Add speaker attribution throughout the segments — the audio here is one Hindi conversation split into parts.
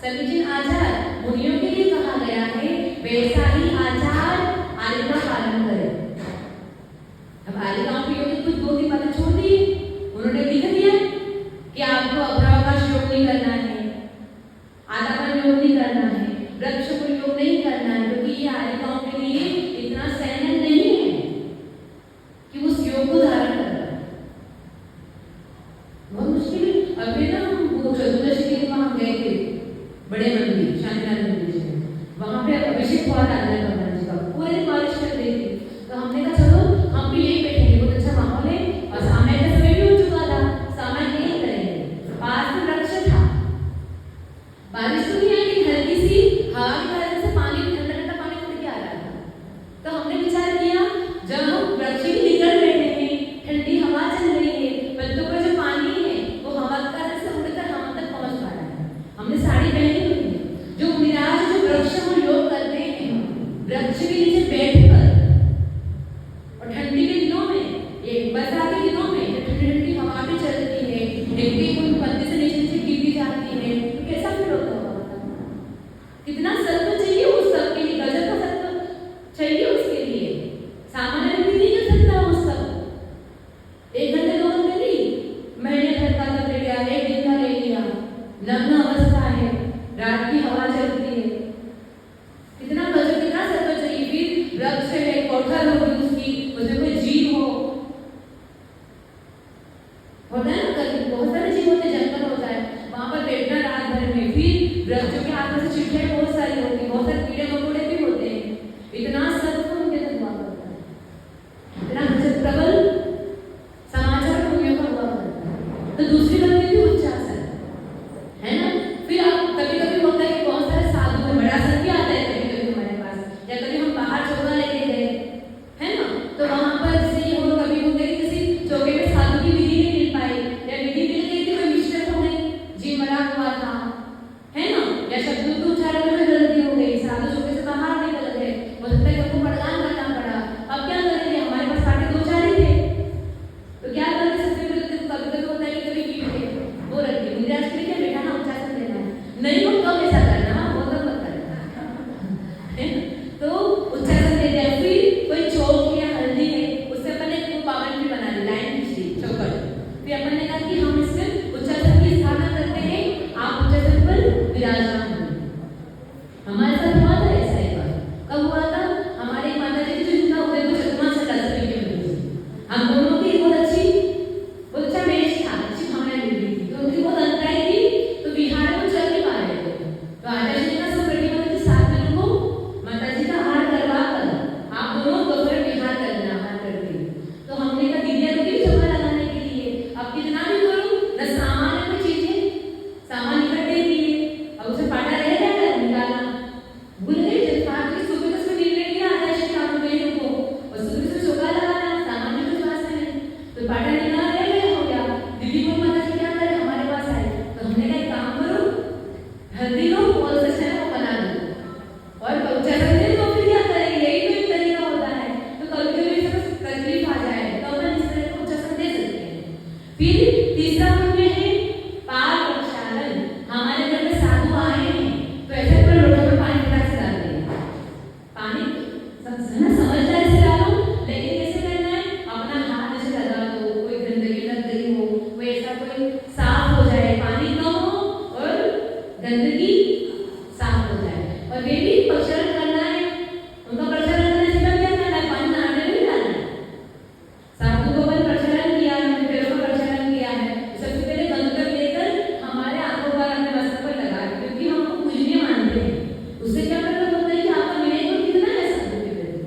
Speaker 1: सभी जिन आचार मुनियों के लिए कहा गया है वैसा ही आचार आर्य का पालन करें। अब आर्य गांव के योगी कुछ 2-3 बातें छोड़ दी, उन्होंने लिख दिया कि आपको अभ्रावकाश योग नहीं करना है, आदावन योग नहीं करना है, वृक्ष को योग नहीं करना है, क्योंकि ये आर्य गांव के लिए इतना सहन नहीं है कि उस योग को धारण करना। बहुत मुश्किल। अभी ना वो चतुर्दशी के दिन वहां गए थे, बड़े मंदिर शांतिनारायण मंदिर से, वहां पे अभिषेक हुआ था भगवान जी का, पूरे बारिश कर रही थी, तो हमने कहा चलो हम भी यही बैठेंगे, बहुत अच्छा माहौल है और समय का समय भी हो चुका था, समय यही करेंगे। पास में वृक्ष था, बारिश तो नहीं आई लेकिन हल्की सी हवा की वजह से पानी ठंडा ठंडा पानी उड़ के आ रहा था। तो हमने विचार किया जब हम वृक्ष ही निकल बैठे हैं, ठंडी हवा चल रही है, पत्तों का जो पानी है वो हवा का से उड़कर हम तक पहुंच पा रहा है। हमने साड़ी पहनी हुई है, जो मुनिराज जो वृक्ष को योग करते हैं, वृक्ष के नीचे बैठकर और ठंडी के दिनों में, ये बरसात के दिनों में जब ठंडी ठंडी हवा भी चलती है, एक कोई पत्ते से नीचे नीचे गिरती जाती है, तो कैसा फील होता होगा? कितना सत्व चाहिए उस सब के लिए, गजब का सत्व चाहिए उसके लिए, सामान्य व्यक्ति नहीं कर सकता वो सब। 1 घंटे 2 घंटे नहीं, महीने भर का तब ले लिया, 1 दिन का ले लिया, नग्न अवस्था है, रात की हवा चलती है, कितना गजब, कितना सत्व चाहिए। फिर वृक्ष है, कोठर होगी उसकी, उसमें कोई जीव हो, होता है ना, कभी बहुत सारे जीव होते हैं, जंगल होता है, वहां पर बैठना रात भर में, फिर वृक्षों के आसपास से चिड़ियां बहुत सारी होती, बहुत सारे कीड़े मकोड़े भी होते हैं, इतना सत्व उनके अंदर हुआ करता है, इतना प्रबल समाचार मुनियों का हुआ करता है। तो दूसरी बात भी उच्च आसन है ना। फिर आप कभी कभी होता है कि बहुत सारे साधु हैं, बड़ा सन भी आता है कभी कभी हमारे पास, या कभी हम बाहर चौका लेके गए है ना, तो वहां पर जैसे ये हो कभी होता है किसी चौके में साधु की विधि नहीं मिल पाई, या विधि मिल गई थी कोई मिस्टेक हो गई, जी मरा हुआ था है ना, या शब्द को उच्चारण में गलती हो गई, साधु चौके से बाहर निकल गए, हो सकता है उनको पढ़ाना करना पड़ा। अब क्या करेंगे, हमारे पास साढ़े 2-4 ही थे, तो क्या करें, सबसे पहले तो कभी कभी होता है कि कभी कीट वो रख दी मुनिराज के लिए क्या बैठा ना उच्चारण देना है, नहीं हो कब ऐसा करना, वो तो मत करना है ना। तो उच्चारण दे दिया, फिर कोई चौक या हल्दी है उससे अपन ने एक पावन भी बना ली, लाइन खींच ली चौकट, फिर अपन ने कहा कि हम इससे उच्चारण की स्थापना करते हैं, आप उच्चारण पर विराजमान हो। हमारे साथ हुआ था ऐसा एक बार, कब हुआ था, हमारे माता जी जो जिनका उदय को चकमा चला सभी के वजह से, हम दोनों की बहुत अच्छा मैच था, अच्छी भावना मिल रही थी, तो उनकी बहुत अंतराई थी, तो विहार को चल नहीं पा रहे थे, तो आचार्य जी ने कहा सब रेडी होने के साथ में उनको माता जी का हार करवा कर आप दोनों दोपहर विहार करना हार करके। तो हमने कहा दीदिया को भी चक्कर लगाने के लिए अब कितना भी करो न, सामान्य कोई चीजें सामान इकट्ठे किए, अब उसे पाटा रह जाएगा निकालना भूल गए, जब साथ में सुबह उसमें गिर रही है आचार्य जी आप बहनों को, और सुबह से चौका लगाना सामान्य कुछ पास में नहीं, तो पाटा निकाल रह गया, हो गया। दीदी को माता जी क्या करे, हमारे पास आए, तो हमने कहा एक काम करो, हल्दी लो और सच है वो बना लो और उच्चारण दे दो, फिर क्या करेंगे, यही तो एक तरीका होता है। तो कभी कभी तकलीफ आ जाए तो अपन इस तरह का उच्चारण दे सकते हैं। फिर तीसरा पुण्य है पार प्रक्षालन, हमारे घर में साधु आए हैं तो ऐसे पूरे लोटे में पानी फटाक से डाल देंगे, पानी समझदारी से डालो, लेकिन कैसे करना है, अपना हाथ ऐसे लगा दो, कोई गंदगी लग गई हो, कोई ऐसा कोई साफ हो जाए, पानी कम हो और गंदगी साफ हो जाए, और वे भी प्रक्षालन करना है, उनका प्रक्षालन करने से क्या करना है, पानी नहाने में डालना है। साधु को अपन प्रक्षालन किया है, पेड़ों का प्रक्षालन किया है, सबसे पहले गंदगी लेकर हमारे आंखों पर अपने वस्त्र पर लगा, क्योंकि हम उनको पूजनीय मानते हैं। उससे क्या मतलब होता है कि आपका विनय गुण कितना है साधु के प्रति,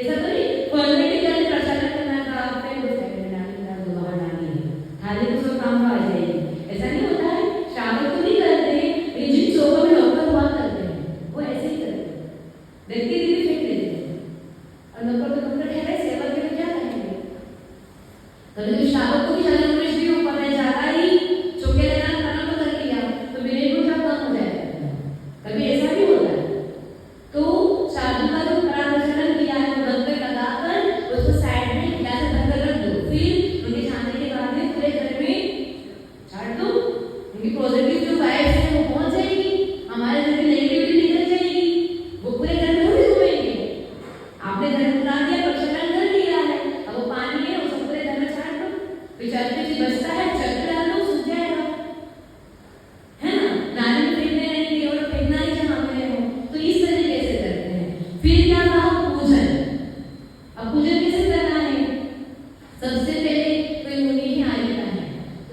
Speaker 1: ऐसा तो नहीं फॉर्मेलिटी करके प्रक्षालन करना का आपने कुछ सेकंड डालना दोबारा डालनी है, खाली उसको काम आ जाएगी, ऐसा नहीं होता है। शावक तो नहीं करते हैं, जिन चौकों में नौकर हुआ करते हैं वो ऐसे ही करते हैं, व्यक्ति दीदी फेंक लेते हैं और नौकर तो नौकर ठहरे, सेवा के लिए क्या करेंगे। कभी शावक को भी ज्यादा नॉलेज भी हो पा रहा है, ज्यादा ही चौके लगाना करना तो कर लिया तो मेरे गुण का कम हो जाएगा, कभी ऐसा भी होता है। तो साधु का जो प्रक्षालन किया है वो गंदे लगाकर उसको साइड में गिलास में भरकर रख दो, फिर उनके छानने के बाद में पूरे घर में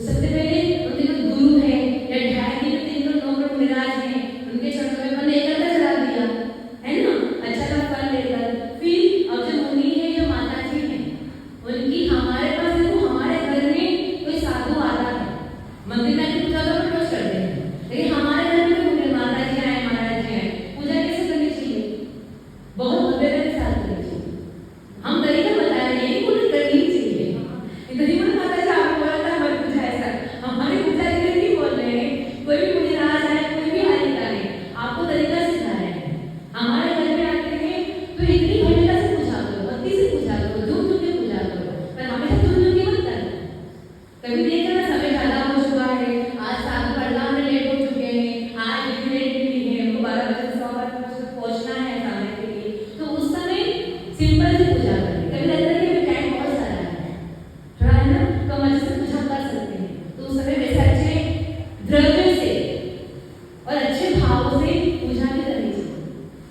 Speaker 1: तो सबसे पहले उनके जो गुरु है या ढाई दिन तीन लोग नौ मुनिराज हैं, उनके चरणों में अपन एक करता चला दिया, है ना, अच्छा का फल लेकर। फिर अब जो मुनि है, जो माता जी है, उनकी हमारे पास देखो, हमारे घर में कोई साधु आता है, मंदिर में आके पूजा तो अपन रोज करते हैं, लेकिन हमारे घर में कोई माता जी आए, महाराज जी आए, पूजा कैसे करनी चाहिए? बहुत भव्यता के साथ करनी चाहिए। हम तरीका बता रहे हैं, पूरी करनी चाहिए। इतनी बड़ी माता जी आपको बोला था हमारी पूजा ऐसा, हमारी पूजा के लिए नहीं बोल रहे हैं, कोई भी मुनिराज आए, कोई भी हारिका है, आपको तरीका सिखा रहे हैं। हमारे घर में आते हैं तो इतनी भव्यता से पूजा करो, भक्ति से पूजा करो, झूम झूम के पूजा करो, पर हमेशा झूम झूम के मत करना। कभी देखा ना, समय ज्यादा हो चुका है, आज साधु परिणाम में लेट हो चुके हैं, आज भी लेट भी है, हमको 12 बजे 100 बार पहुंचना है सामने के लिए, तो उस समय सिंपल से पूजा करें। कभी लगता है कि टाइम बहुत सारा है, थोड़ा है ना, कम अच्छे से पूजा कर सकते हैं, तो उस समय वैसे अच्छे द्रव्य से और अच्छे भाव से पूजा भी करनी चाहिए।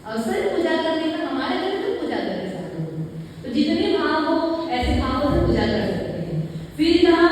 Speaker 1: अवसर पूजा करने का, हमारे घर में तो पूजा करें साथ में, तो जितने भाव हो ऐसे भावों से पूजा कर सकते हैं। फिर कहा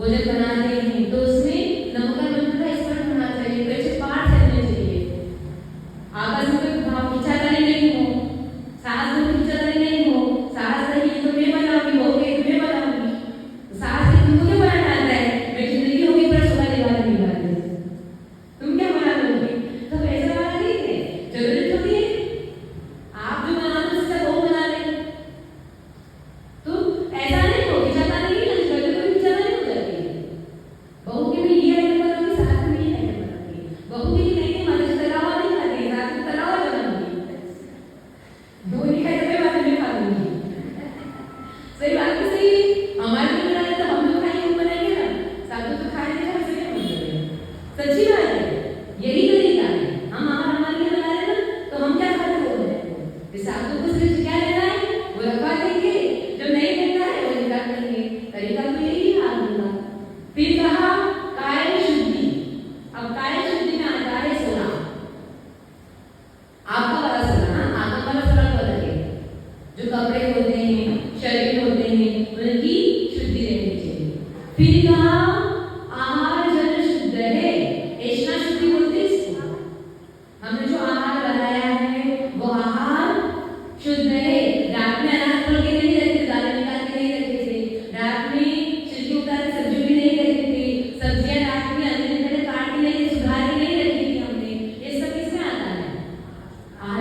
Speaker 1: भोजन बनाते हैं तो उसमें नमक का मंत्र का स्मरण होना चाहिए, तो ऐसे पाठ करने चाहिए। आपस में कोई भाव खींचातानी नहीं हो, सास में खींचातानी नहीं हो, सास कही तो मैं बनाऊंगी, बहू कही तो मैं बनाऊंगी, सास की तुमको क्या बनाना आता है, मैं जिंदगी होगी पर सुबह दीवार नहीं बनाती, तुम क्या बना लोगे? तो ऐसा वाला नहीं है, जरूरी थोड़ी है आप जो बना दो उससे वो बना ले, तो ऐसा नहीं हो खींचाता नहीं है, कभी कोई खींचाता नहीं हो जाती है। बहू के भी ये आइटम बनाऊंगी, सास में ये आइटम बनाऊंगी, बहू के लिए नहीं माता जी तला हुआ नहीं खाती, सास में तला हुआ बनाऊंगी, दो नहीं खाए तो मैं बात नहीं खा लूंगी। सही बात है, सही हमारे लिए बनाए तो हम लोग खाएंगे, हम बनाएंगे ना, सासू तो खाए नहीं, हमसे क्या मतलब, सच्ची बात है, यही तरीका है। हम हमारे लिए बना रहे ना तो हम क्या खाते हो रहे, सासू को सिर्फ क्या लेना है वो रखवा देंगे, जो नहीं लेना है वो निकाल देंगे, तरीका तो यही हाल होगा। फिर कहा काय शुद्धि, अब काय शुद्धि में आता है सोना, आपका वाला सोना, आत्मा वाला सोना तो अलग है, जो कपड़े होते हैं, शरीर होते हैं, उनकी शुद्धि रहनी चाहिए। फिर कहा आहार जल शुद्ध है, ऐसा शुद्धि बोलते हैं इसको, हमने जो आहार बनाया है वो आहार शुद्ध है। रात में अनाज तोड़ के नहीं रखते, दालें निकाल के नहीं रखते थे, रात में छिलके उतार के सब्जी भी नहीं रखते थे, सब्जियां रात में अंदर पहले काट के नहीं सुधार के नहीं रखी थी हमने, ये सब किसमें आता है?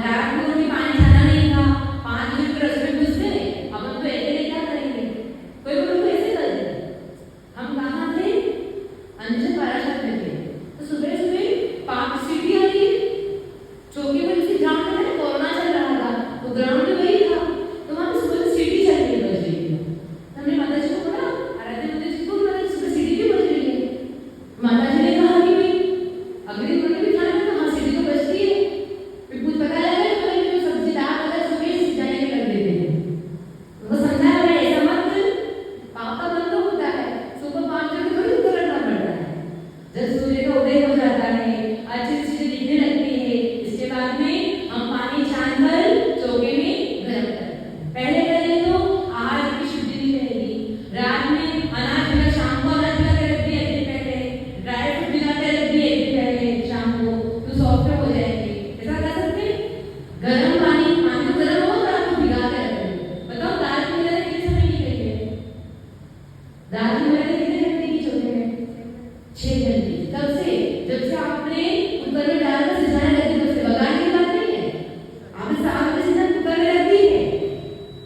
Speaker 1: रात में उन्हें पानी खाना नहीं था, 5 मिनट रसोई में घुस गए, अब हम तो ऐसे क्या करेंगे, कोई बोलो तो ऐसे कर दे। हम कहाँ थे? अंजन बारासात में थे, तो सुबह सुबह 5 सीटी आ रही, चौकी पर इसी ग्राउंड में कोरोना चल रहा था, तो ग्राउंड में वही था, तो वहाँ पे सुबह सीटी चल रही बज रही है, हमने माता जी को बोला, आराध्य माता जी को बोला सुबह सीटी क्यों बज रही है? माता जी ने कहा कि भाई अगले दिन भी खाना था, हाँ सीटी तो बजती है। फिर कुछ पता लगा तो मैंने जो सब्जी दाल वगैरह सुबह सिंचाई में कर देते हैं, वो समझा रहा है ऐसा मत, पाप का बंद होता है, सुबह 5 बजे थोड़ी उतर करना पड़ता है, जब सूर्य का उदय हो जाता है अच्छी चीजें दिखने लगती है, इसके बाद में हम पानी छान कर चौके में गर्म करते हैं। पहले करें तो आहार की शुद्धि नहीं रहेगी, रात में अनाज भिगा, शाम को अनाज भिगा के रख दिया एक दिन पहले, ड्राई फ्रूट भिगा के रख दिए एक दिन पहले शाम को, तो सॉफ्ट हो जाएंगे। ऐसा कर सकते हैं, गर्म पानी तो गर्म हो रात को भिगा के रख दें। बताओ दाल की मेहनत कितने समय की गई है? दाल की मेहनत कितने घंटे की चौके में? 6 घंटे। कब से? जब से आपने कुकर में डालकर सिजाने लगे, तब से बगाने की बात नहीं है, आपने 7 बजे से कुकर में रख दी है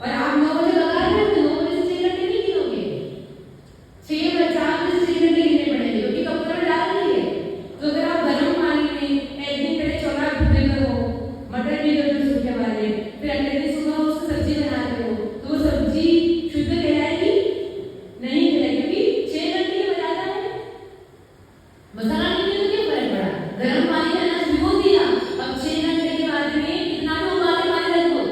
Speaker 1: और आप 9 बजे बगा रहे हो, तो 9 बजे से 6 घंटे नहीं गिनोगे, 6 बजे 4 बजे से 6 घंटे गिनने पड़ेंगे, क्योंकि कुकर में डाल दी है। तो अगर आप गर्म पानी में एक दिन पहले छोला भूने करो, मटर भी करो सूखे वाले, फिर अगले दिन सुबह उसको सब्जी बनाते हो, तो वो सब्जी शुद्ध कहलाएगी? नहीं कहलाएगी, क्योंकि 6 घंटे में बनाना है, मसाला नहीं तो क्या फर्क पड़ा, गर्म पानी में अनाज भिगो दिया, अब 6 घंटे के बाद में कितना भी उबाले पानी रख दो,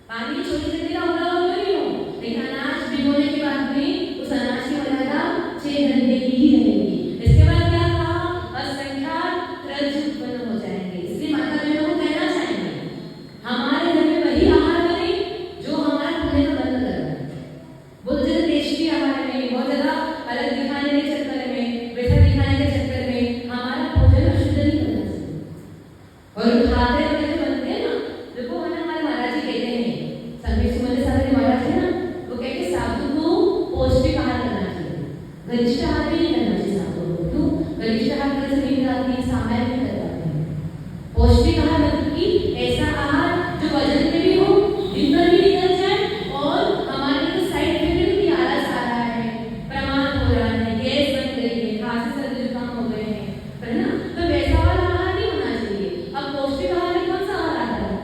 Speaker 1: पानी छोटी से तेरा उबला हुआ नहीं हो, लेकिन अनाज भिगोने के बाद में उस अनाज की मर्यादा 6 घंटे की ही रहेगी। इसके बाद क्या कहा? असंख्यात त्रज उत्पन्न हो जाएंगे। इसलिए माता बहनों को कहना चाहेंगे हमारे घर में वही आहार बने जो हमारा पुण्य का बंद कर रहा है। बहुत ज्यादा टेस्टी आहार में, बहुत ज्यादा अलग दिखाने के चक्कर में, वैसा दिखाने के चक्कर में हमारा भोजन अशुद्ध नहीं करना चाहिए। और खाते वक्त जो बनते हैं ना, देखो हमारे महाराज जी कहते हैं, संदेश सुमन साहब महाराज है ना, वो कहते हैं साधु को पौष्टिक आहार करना चाहिए, गरिष्ठ आहार नहीं करना चाहिए साधु को। क्यों? गरिष्ठ आहार करने से नींद आती है, सामान्य नहीं कर पाते हैं। पौष्टिक आहार मतलब कि ऐसा आहार जो वजन में भी हो, दिन भर भी निकल जाए, और हमारे लिए साइड इफेक्ट भी आलस आ रहा है, प्रमाद हो रहा है, गैस बन गई है, खांसी सर्दी जुकाम हो गए हैं, है ना, तो वैसा वाला आहार नहीं होना चाहिए। अब पौष्टिक आहार में कौन सा आहार आता है?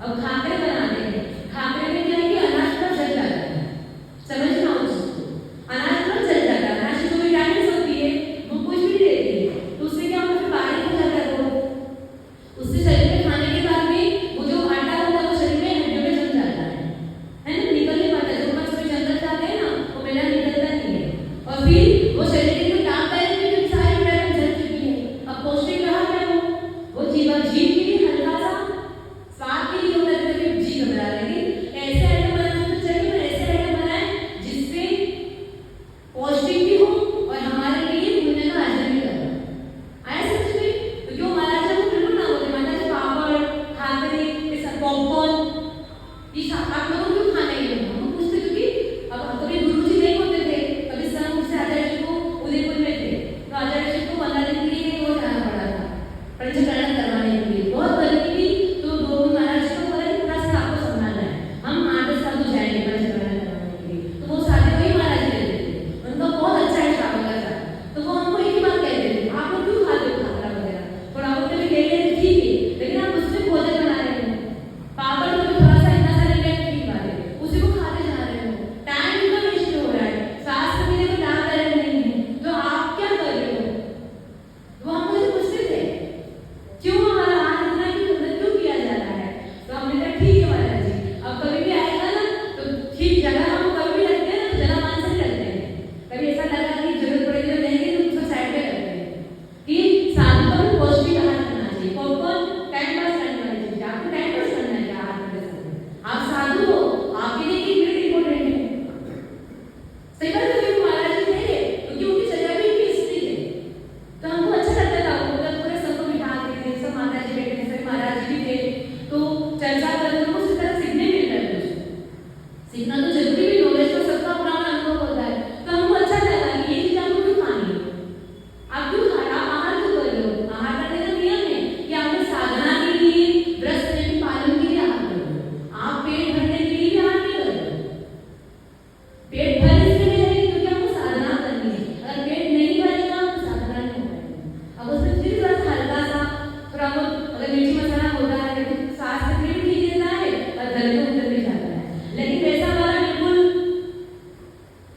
Speaker 1: अब खाकरे बनाते हैं, खाकरे में क्या है कि अनाज पर जल जाता है, समझना उसको, अनाज पर जल जाता है, अनाज की जो विटामिन होती है वो कुछ भी नहीं देती है, तो उससे क्या होता है? बारीक हो जाता है वो, उससे शरीर में खाने के बाद में वो जो आटा होता है वो शरीर में हड्डियों में जम जाता है ना, निकल नहीं पाता, जो मत में जंगल जाते हैं ना वो मेला निकलता नहीं है, और फिर वो शरीर के कोई लाभदायक भी जो सारी विटामिन जल चुकी है। अब पौष्टिक आहार क्या हो? वो जीव के लिए हल्का सा स्वाद के लिए होता है, तो जी घबरा लेंगे, ऐसे आइटम बनाने तो चाहिए, पर ऐसे आइटम बनाए जिससे पौष्टिक भी हो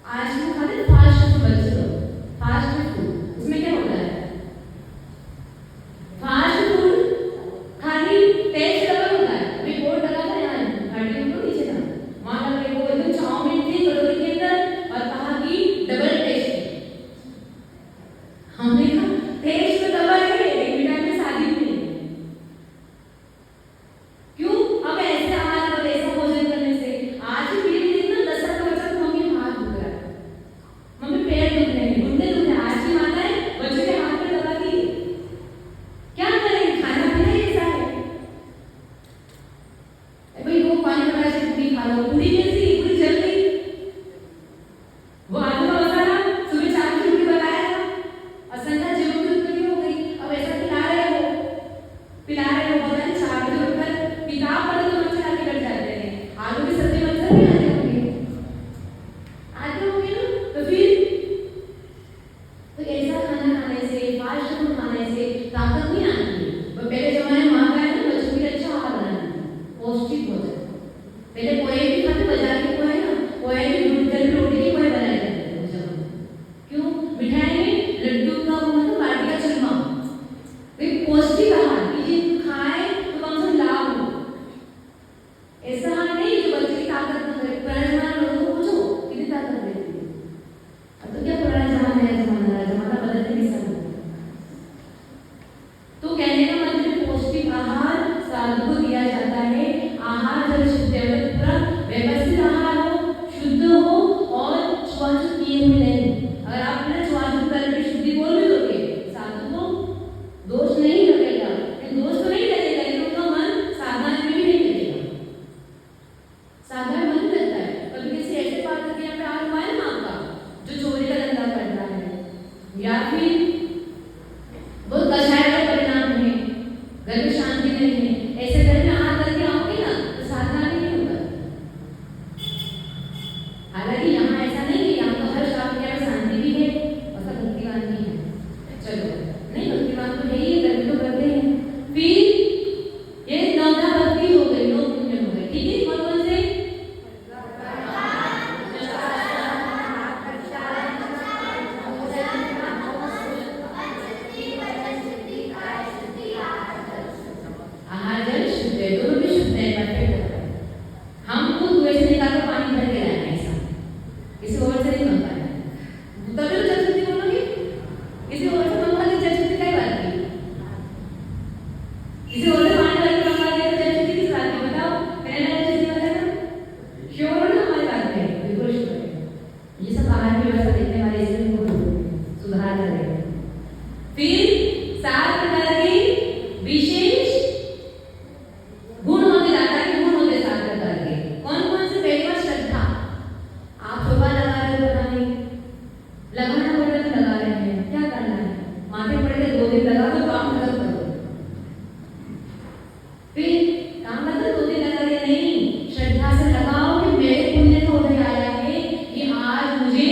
Speaker 1: आज हम खाते फास्ट फूड, बच्चे लोग फास्ट फूड, उसमें क्या होता है? फास्ट फूड खाली टेस्ट डबल होता है। अभी बोर्ड लगा था यहाँ हड्डी को नीचे था, वहां लगा वो एकदम चाउमीन थी कटोरी के अंदर और कहा कि डबल टेस्ट है। हमने कहा टेस्ट तो डबल है, एक मिनट में शादी नहीं है। क्यों? अब ऐसे आहार और ऐसा भोजन करने से आज भी पीढ़ी इतना 10 साल का बच्चा तो मम्मी हाथ दुख रहा है, मम्मी पैर दुख रहे हैं, घुटने दुख रहे हैं। आज की माताएं बच्चे के हाथ पे दबा दी, क्या करें? खाना पीना ही ऐसा है। भाई वो पानी भरा से पूरी खा लो, पूरी कैसी? पूरी जल गई। वो आलू का मसाला सुबह 4 की रोटी बनाया था और संध्या जीवन की उत्पत्ति हो गई। अब ऐसा पिला रहे हो पता नहीं 4 बजे उठकर किताब पढ़ो तो मच्छर आके बैठ जाते हैं। आलू की सब्जी मच्छर नहीं आते होंगे ना? तो फिर तो ऐसा खाना खाने से, फास्ट फूड खाने से ताकत नहीं आती। पहले जमाने में माँ का बच्चों के लिए अच्छा आहार बनाना, पौष्टिक भोजन। पहले पोहे भी खाते, बाजार के पोहे ना, पोहे भी दूध जल रोटी के पोहे बनाए जाते थे उस जमाने में। क्यों? मिठाई में लड्डू का मतलब बाटी का चूरमा, एक पौष्टिक आहार कि जिन खाए तो कम से कम लाभ हो। ऐसा नहीं जो बच्चे की ताकत न करे। पुराने जमाने लोगों को पूछो कितनी ताकत देती है। अब तो क्या पुराना जमाना है, जमाना बदलने के समय। तो कहने का मतलब पौष्टिक आहार साधु को दिया जाता है। आहार जब शुद्ध है, पूरा व्यवस्थित आहार हो, शुद्ध हो और छुआछूत किए हुए नहीं। अगर आप अपना छुआछूत करके शुद्धि बोल भी दोगे, साधु को दोष नहीं लगेगा। दोष तो नहीं लगेगा, लेकिन उनका मन साधना में भी नहीं लगेगा। साधना में मन लगता है। कभी किसी ऐसे पात्र के यहाँ पे हाथ हुआ है ना आपका, जो चोरी का धंधा कर रहा है या फिर बहुत कषाय का परिणाम है, घर में शांति नहीं है, ऐसे घर में हाथ करके आओगे ना तो साधना भी नहीं होगा। हालांकि यहाँ ऐसा नहीं है, यहाँ तो हर शाम के शांति भी है और सब भक्तिवान भी है। चलो नहीं, भक्तिवान तो है ही, गर्मी तो करते हैं। फिर ये 9 भक्ति हो गई, 9 पुण्य हो गए। ठीक है, कौन से? आहार जल शुद्ध है, दोनों भी शुद्ध है, परफेक्ट है। हमको कुएं से निकालकर पानी भर के लाना है, ऐसा किसी और से नहीं मंगवाना है। तभी तो जल शुद्धि बोलोगे। किसी और से मंगवा के जल शुद्धि क्या बात की? किसी और से पानी भर के मंगवा के जल शुद्धि किस बात की? बताओ, मैंने जल शुद्धि बताया ना? श्योर हो ना हमारी बात में? बिल्कुल श्योर है। ये सब आहार की व्यवस्था देखने वाले इसमें सुधार करेंगे। फिर 7 प्रकार के विशेष गुण होते, दाता के गुण होते 7 प्रकार के। कौन कौन से? पहली बात श्रद्धा। आप शोभा लगा रहे हो, पता नहीं लगाना पड़ेगा तो लगा रहे हैं, क्या करना है? माथे पड़े 2 दिन लगा तो काम खत्म करो। फिर काम मतलब 2 दिन लगा रहे नहीं, श्रद्धा से लगाओ कि मेरे पुण्य का उदय आया है कि आज मुझे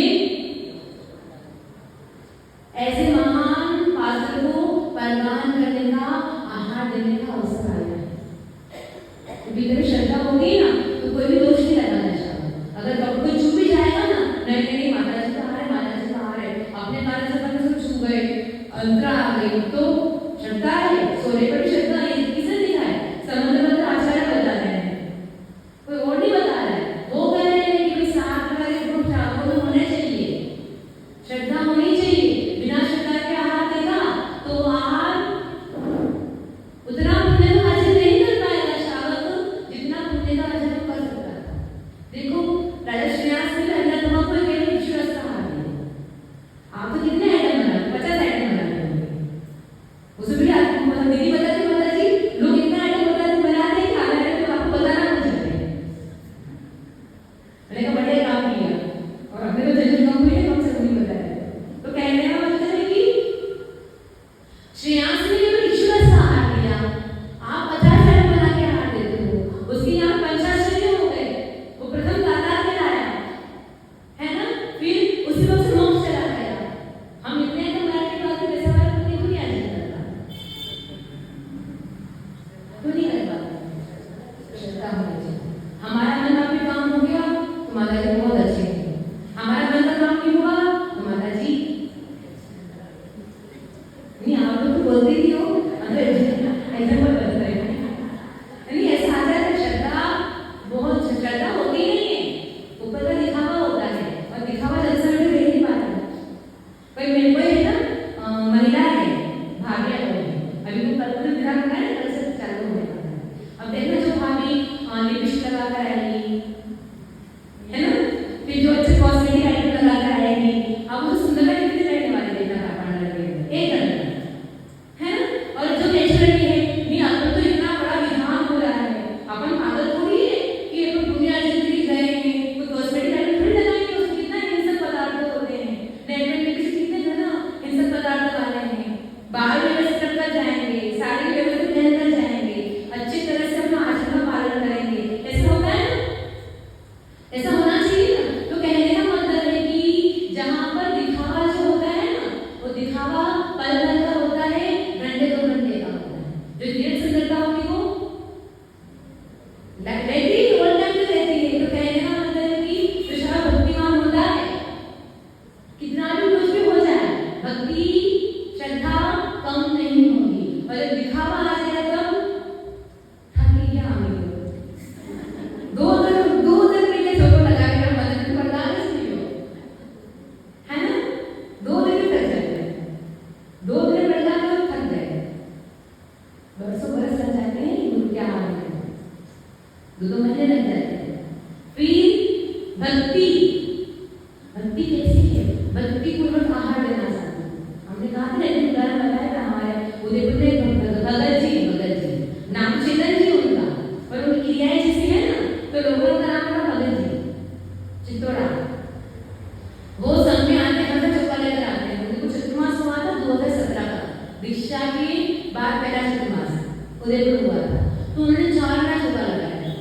Speaker 1: उदयपुर हुआ था, तो उन्होंने 4 घंटा चौका लगाया।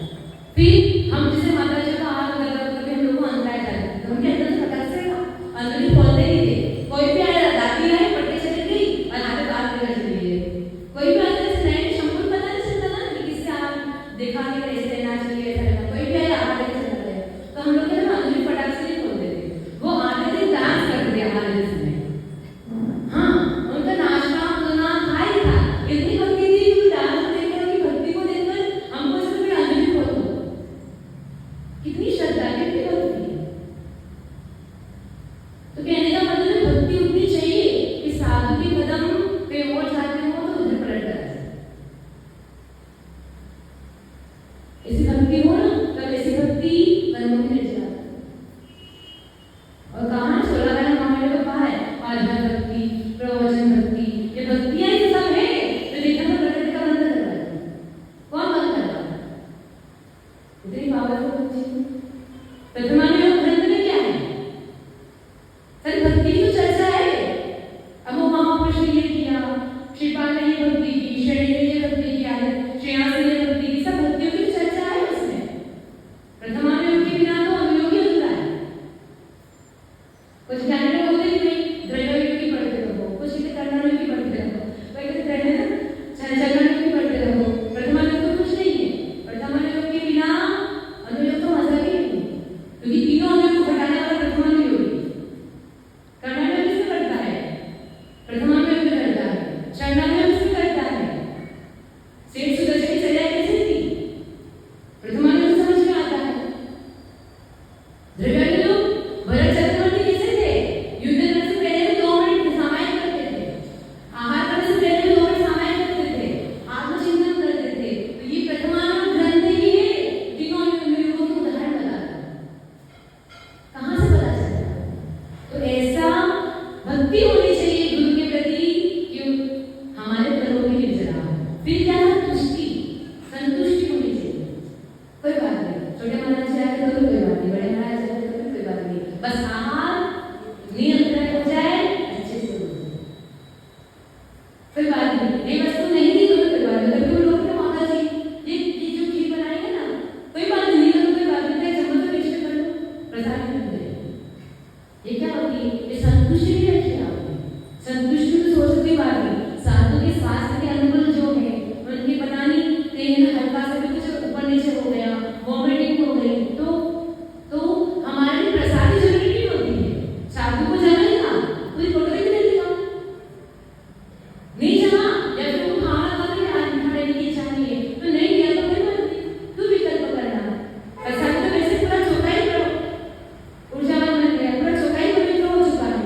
Speaker 1: फिर हम जैसे माता जी का हाथ करके हम लोग को अंतराय जाते थे, तो उनके अंदर से फटक से अंदर खोलते ही थे। कोई भी आया दादी आई पट्टी चली गई और आगे बात लेकर चली गई। कोई भी आता है नहीं शंकुल पता नहीं चलता ना कि किससे आप देखा कि कैसे रहना चाहिए, ऐसा रहना। कोई भी आया आगे चला गया, तो हम लोग के ना अंदर फटाक से नहीं खोलते थे, वो आते थे डांस करते थे हमारे समय। हाँ, उनका नाचना गाना था ही था, इतनी भक्ति थी कि डांस देखकर उनकी भक्ति को देखकर हमको सिर्फ अंदर खोल दो। कितनी श्रद्धा, कितनी भक्ति। तो कहने का मतलब है भक्ति उतनी चाहिए कि साधु के कदम पे और जाते हो तो उधर पलट जाए। ऐसी भक्ति हो ना, तब ऐसी भक्ति कर्मों में ले जाती है। और कहाँ 16 गाना हमारे को कहा है, आध्यात्म भक्ति, प्रवचन भक्ति, ये भक्तियां ही सब है जो देखा तो प्रकृति का बंधन कर रहा है। कौन बंद कर रहा है? इतनी पावरफुल भक्ति। प्रथमान्य ग्रंथ में क्या है? सर भक्ति की तो चर्चा है। अब वो महापुरुष ने ये किया, श्रीपाद ने ये भक्ति की, शनि ने ये भक्ति किया है, श्रेयांस ने ये भक्ति की, सब भक्तियों की चर्चा है उसमें। प्रथमान्य के बिना तो अनुयोगी अधूरा है। कुछ कहने लोग होते हैं नहीं द्रव्योगी पढ़ते रहो, कुछ कहते कर्णानुयोगी पढ़ते रहो, कोई कहते कहने ना चरणानुयोगी पढ़ते रहो। प्रथमान्य तो कुछ नहीं है। प्रथमान्य के बिना अनुयोग तो मजा ही नहीं, क्योंकि तीनों अनुयोग को घटाने वाला प्रथमान्य योगी। कर्णानुयोग किससे करता है? प्रथमान्योग में करता है। चरणानुयोग किससे करता है? सेठ सुदर्शन की चर्या कैसे थी? प्रथमान्योग समझ में आता है। द्रव्यानुयोग भरत चक्रवर्ती कैसे थे? युद्ध करने से पहले 2 मिनट सामायिक करते थे, आहार करने से पहले 2 मिनट सामायिक करते थे, आत्मचिंतन करते थे। तो ये प्रथमान्योग ग्रंथ ही है, तीनों अनुयोगों को उदाहरण बताता है। कहाँ से पता चलता है? तो ऐसा भक्ति होनी चाहिए गुरु के प्रति कि हमारे कर्मों में गिर रहा है। फिर क्या है? तुष्टि, संतुष्टि होनी चाहिए। कोई बात नहीं, छोटे महाराज जी आए तो कोई बात नहीं, बड़े महाराज आए तो कोई बात नहीं, बस आहार नियंत्रण हो जाए, अच्छे से हो जाए, कोई बात नहीं। ये वस्तु नहीं दी तो कोई बात नहीं। कभी लोग क्या माता जी ये जो खीर बनाई है ना, कोई बात नहीं, तो कोई बात नहीं, चम्मच तो पीछे कर लो, प्रसाद में दे। ये क्या होती है? ये संतुष्टि भी रखी है आपने। संतुष्टि तो सोच की बात नहीं, साधु के स्वास्थ्य के अनुकूल जो है उनकी पता नहीं कहीं हल्का सा भी कुछ ऊपर नीचे हो गया, वॉमिटिंग हो गई, तो हमारे लिए प्रसाद जरूरी नहीं होती है। साधु को जाना ही था, कोई फोटो भी नहीं दिखा, नहीं जाना, या फिर वो खाना खा के आज खाने की इच्छा नहीं है तो नहीं दिया तो कोई बात नहीं, क्यों विकल्प करना? प्रसाद तो वैसे पूरा चौका ही करो, ऊर्जावान बन गया, पूरा चौका ही पवित्र हो चुका है।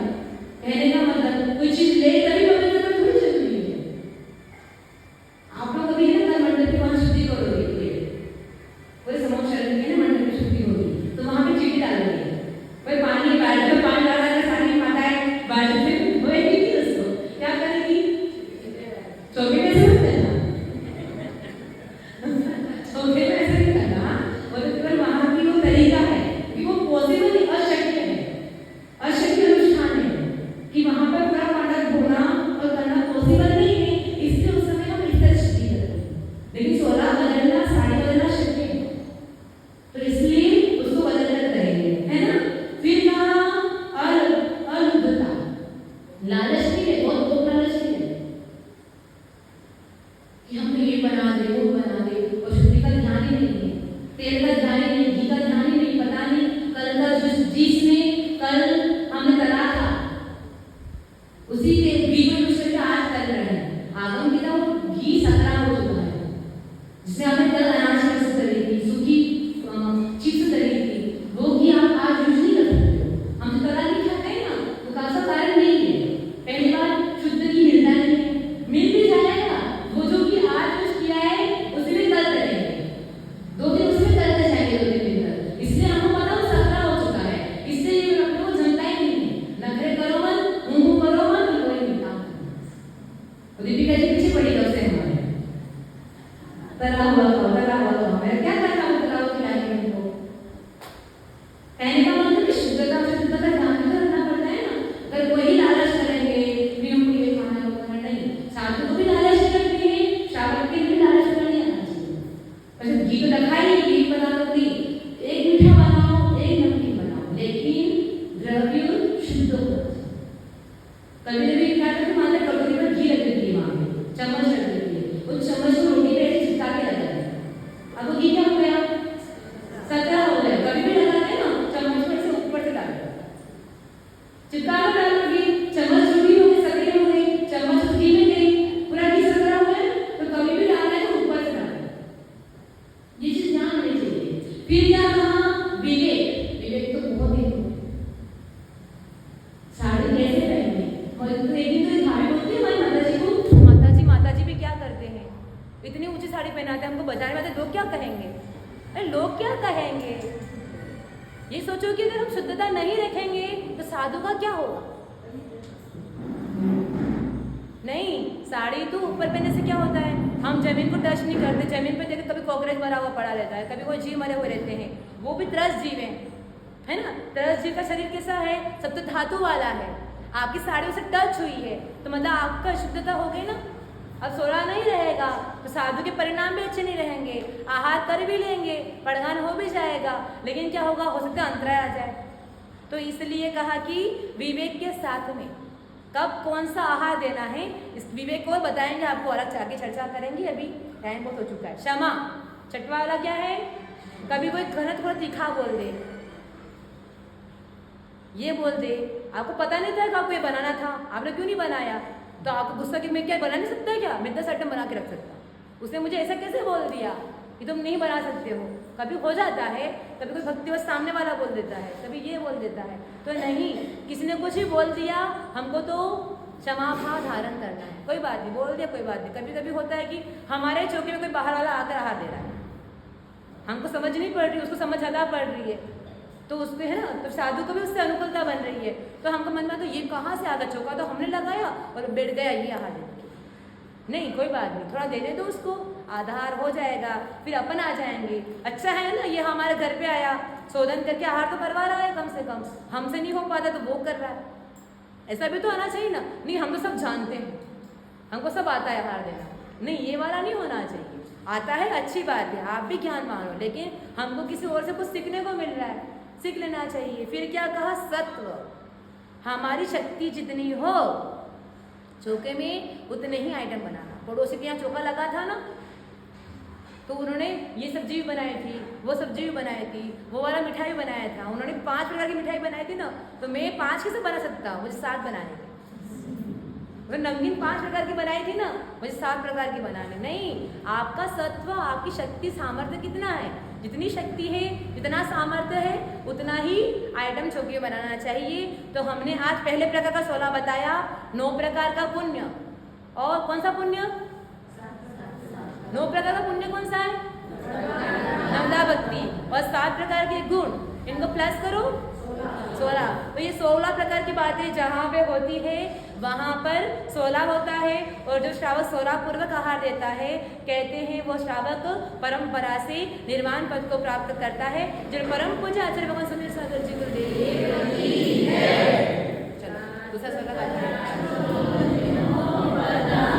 Speaker 1: कहने का मतलब कोई चीज ले तभी पवित्र होना थोड़ी जरूरी है। आप लोग कभी है ना मंडल की वहां शुद्धि करोगे, कोई समोह शरण की ना मंडल की शुद्धि होगी तो वहां पे चिट्ठी डालोगे, कोई पानी बाल्टी में पानी डाला है, सारी माताएं बाल्टी में धोएगी नहीं, उसको क्या करेगी? चौके में ऐसे होते हैं ना, चौके में ऐसे नहीं करना। और केवल वहां की वो तरीका है कि वो पॉसिबल अशक्य है, अशक्य अनुष्ठान है कि वहां पर पूरा पांडा धोना और करना पॉसिबल नहीं है, इसलिए उस समय हम इस तरह शुद्धि करते हैं। लेकिन 16 बदलना, साड़ी बदलना शक्य है, तो इसलिए उसको बदल कर करेंगे, है ना। फिर कहा अलुद्धता, लालच भी है, बहुत लालच भी है कि हम ये बना दे, वो बना दे, और शुद्धि का ध्यान ही नहीं है, तेल का ध्यान ही नहीं, घी का ध्यान ही नहीं, पता नहीं कल का जिसमें कल हमने करा था उसी के घी में कुछ करके आज कर रहे हैं। आगम की वो घी 17 हो चुका है, जिसमें हमने कल अनाज रस करी थी, सूखी चिप्स करी थी, वो घी आप आज यूज नहीं कर सकते हो। हम जो कला नहीं खाते हैं ना, तो का कारण नहीं है। पहली बार शुद्ध घी मिलता नहीं है, मिल भी जाएगा, वो जो घी आज यूज किया है उसी में कल करेंगे, 2 दिन उसमें करते जाएंगे, 2 दिन तक, इसलिए हमको पता वो 17 हो चुका है, इसलिए ये अपने को जमता ही नहीं है। नखरे करो मत, मुंह करो मत, कोई नहीं। शुद्ध व्रत। कभी कभी क्या करते हैं, माता कटोरी में घी रख देती है, वहां पे चम्मच रख देती है, उस चम्मच को रोटी पे ऐसे चिपका के रख देती है। अब वो घी क्या हो गया, सतरा हो गया। कभी भी लगाते हैं ना, चम्मच पर से ऊपर से डाल चिपका कर डालोगी, चम्मच छोटी हो गई, सकरी हो गई, चम्मच घी में गई, पूरा घी सतरा हो गया। तो कभी भी डालना है तो ऊपर से डालना, ये चीज ध्यान होनी चाहिए। फिर क्या कहा, विवेक। विवेक तो बहुत ही साड़ी कैसे पहननी, और एक दिन तो धारण होती है हमारी माता जी भी क्या करते हैं, इतनी ऊंची साड़ी पहनाते हैं, हमको बजाने वाले लोग क्या कहेंगे, अरे लोग क्या कहेंगे। ये सोचो कि अगर हम शुद्धता नहीं रखेंगे तो साधु का क्या होगा। नहीं, साड़ी तो ऊपर पहनने से क्या होता है, हम जमीन को टच नहीं करते, जमीन पे देखते कभी कॉकरोच मरा हुआ पड़ा रहता है, कभी कोई जीव मरे हुए रहते हैं, वो भी त्रस्त जीव है ना। त्रस्त जीव का शरीर कैसा है, सब तो धातु वाला है। आपकी साड़ी उसे टच हुई है तो मतलब आपका शुद्धता हो गई ना, अब सोना नहीं रहेगा तो साधु के परिणाम भी अच्छे नहीं रहेंगे। आहार कर भी लेंगे, पड़गान हो भी जाएगा, लेकिन क्या होगा, हो सकता है अंतराय आ जाए। तो इसलिए कहा कि विवेक के साथ में कब कौन सा आहार देना है, इस विवेक को बताएंगे आपको, अलग आगे चर्चा करेंगे, अभी टाइम बहुत हो चुका है। क्षमा, छठवां वाला क्या है, कभी कोई खाना थोड़ा तीखा बोल दे, ये बोल दे, आपको पता नहीं था कि आपको ये बनाना था, आपने क्यों नहीं बनाया, तो आपको गुस्सा कि मैं क्या बना नहीं सकता क्या, मैं 10 आइटम बना के रख सकता, उसने मुझे ऐसा कैसे बोल दिया कि तुम नहीं बना सकते हो। कभी हो जाता है, कभी कोई भक्तिवश सामने वाला बोल देता है, कभी ये बोल देता है, तो नहीं, किसी ने कुछ ही बोल दिया, हमको तो क्षमा भाव धारण करना है, कोई बात नहीं, बोल दिया कोई बात नहीं। कभी कभी होता है कि हमारे चौके में कोई बाहर वाला आकर आहार दे रहा है, हमको समझ नहीं पड़ रही, उसको समझ ज़्यादा पड़ रही है, तो उसको है ना, तो साधु को भी उससे अनुकूलता बन रही है, तो हमको मन में तो ये कहाँ से आ गया, चौका तो हमने लगाया और बैठ गया ये आहार देने के। नहीं, कोई बात नहीं, थोड़ा देने दो उसको, आधार हो जाएगा, फिर अपन आ जाएंगे। अच्छा है ना, ये हमारे घर पे आया, शोधन करके आहार तो करवा रहा है, कम से कम हमसे नहीं हो पाता तो वो कर रहा है, ऐसा भी तो आना चाहिए ना। नहीं, हम तो सब जानते हैं, हमको सब आता है आहार देना, नहीं ये वाला नहीं होना चाहिए। आता है अच्छी बात है, आप भी ज्ञान मानो, लेकिन हमको किसी और से कुछ सीखने को मिल रहा है, सीख लेना चाहिए। फिर क्या कहा, सत्व, हमारी शक्ति जितनी हो चौके में उतने ही आइटम बनाना। पड़ोसी के यहाँ चौका लगा था ना, तो उन्होंने ये सब्जी भी बनाई थी, वो सब्जी भी बनाई थी, वो वाला मिठाई भी बनाया था, उन्होंने 5 प्रकार की मिठाई बनाई थी ना, तो मैं 5 कैसे बना सकता हूँ, मुझे 7 बनाने थे। वो नमकीन 5 प्रकार की बनाई थी ना, मुझे 7 प्रकार की बनाने। नहीं, आपका सत्व, आपकी शक्ति सामर्थ्य कितना है, जितनी शक्ति है, जितना सामर्थ्य है, उतना ही आइटम चौके बनाना चाहिए। तो हमने आज पहले प्रकार का 16 बताया, 9 प्रकार का पुण्य, और कौन सा पुण्य, 9 प्रकार का पुण्य कौन सा है, नंदा भक्ति, और 7 प्रकार के गुण, इनको प्लस करो 16। तो ये 16 प्रकार की बातें जहाँ पे होती है वहाँ पर 16 होता है। और जो श्रावक 16 पूर्वक आहार देता है, कहते हैं वो श्रावक परंपरा से निर्वाण पद को प्राप्त करता है। जो परम पूज्य आचार्य भगवान सुनील सागर जी को दे। चलो दूसरा 16